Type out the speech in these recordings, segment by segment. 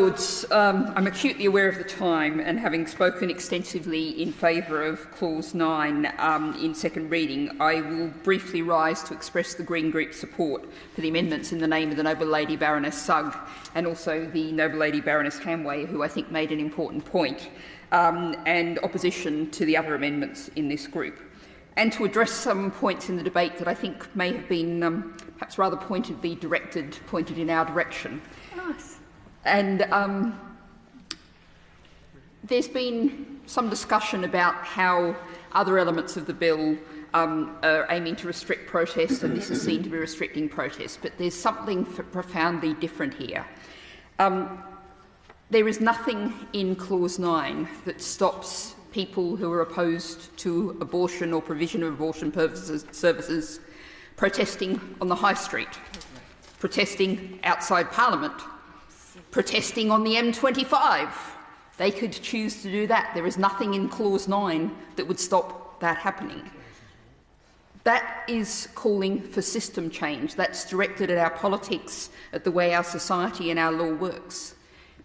Lords, I'm acutely aware of the time, and having spoken extensively in favour of Clause 9 in second reading, I will briefly rise to express the Green Group's support for the amendments in the name of the Noble Lady Baroness Sugg and also the Noble Lady Baroness Hamway, who I think made an important point, and opposition to the other amendments in this group, and to address some points in the debate that I think may have been perhaps rather pointedly pointed in our direction. Nice. And there's been some discussion about how other elements of the bill are aiming to restrict protest, and this is seen to be restricting protest. But there's something profoundly different here. There is nothing in Clause 9 that stops people who are opposed to abortion or provision of abortion services protesting on the high street, protesting outside Parliament, protesting on the M25. They could choose to do that. There is nothing in Clause 9 that would stop that happening. That is calling for system change. That's directed at our politics, at the way our society and our law works.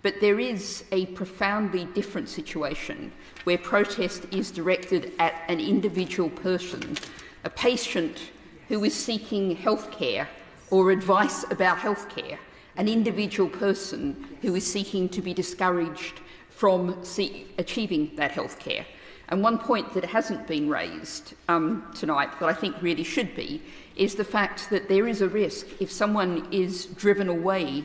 But there is a profoundly different situation where protest is directed at an individual person, a patient who is seeking health care or advice about health care, an individual person who is seeking to be discouraged from achieving that health care. And one point that hasn't been raised tonight, that I think really should be, is the fact that there is a risk, if someone is driven away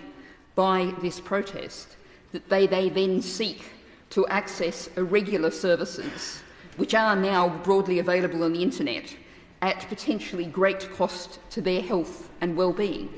by this protest, that they then seek to access irregular services, which are now broadly available on the internet, at potentially great cost to their health and well-being.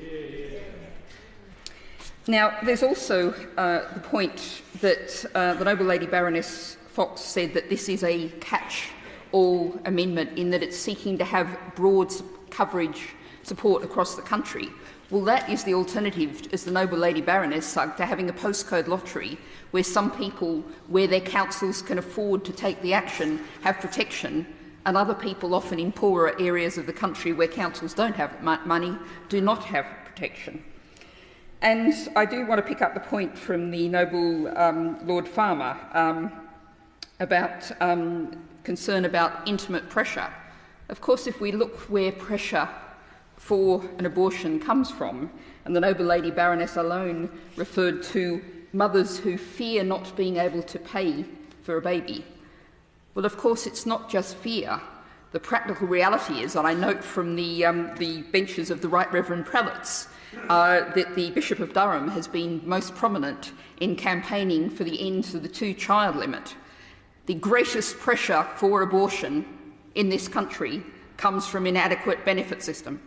Now, there's also the point that the Noble Lady Baroness Fox said that this is a catch-all amendment in that it's seeking to have broad coverage support across the country. Well, that is the alternative, as the Noble Lady Baroness Sugg, to having a postcode lottery where some people, where their councils can afford to take the action, have protection, and other people, often in poorer areas of the country where councils don't have money, do not have protection. And I do want to pick up the point from the Noble Lord Farmer about concern about intimate pressure. Of course, if we look where pressure for an abortion comes from, and the Noble Lady Baroness alone referred to mothers who fear not being able to pay for a baby. Well, of course, it's not just fear. The practical reality is, and I note from the benches of the Right Reverend Prelates, that the Bishop of Durham has been most prominent in campaigning for the end of the two-child limit. The greatest pressure for abortion in this country comes from inadequate benefit system.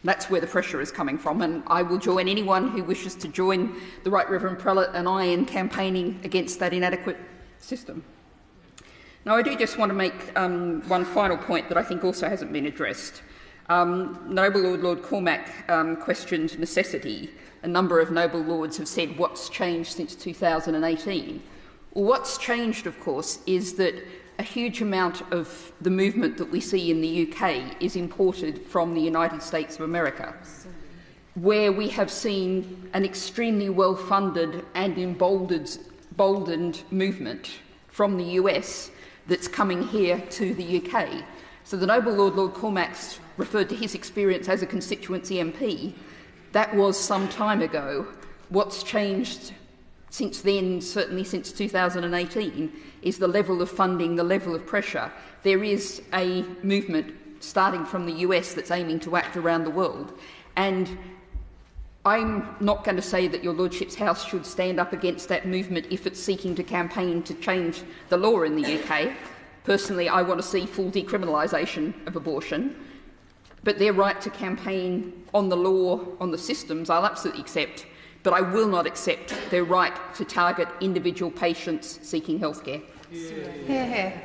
That's where the pressure is coming from, and I will join anyone who wishes to join the Right Reverend Prelate and I in campaigning against that inadequate system. Now, I do just want to make one final point that I think also hasn't been addressed. Noble Lord Cormac questioned necessity. A number of Noble Lords have said, what's changed since 2018? Well, what's changed, of course, is that a huge amount of the movement that we see in the UK is imported from the United States of America, where we have seen an extremely well-funded and emboldened movement from the US that's coming here to the UK. So the Noble Lord Cormac's referred to his experience as a constituency MP. That was some time ago. What's changed since then, certainly since 2018, is the level of funding, the level of pressure. There is a movement starting from the US that's aiming to act around the world. And I'm not going to say that your Lordship's House should stand up against that movement if it's seeking to campaign to change the law in the UK. Personally, I want to see full decriminalisation of abortion. But their right to campaign on the law, on the systems, I'll absolutely accept. But I will not accept their right to target individual patients seeking healthcare. Hear, hear.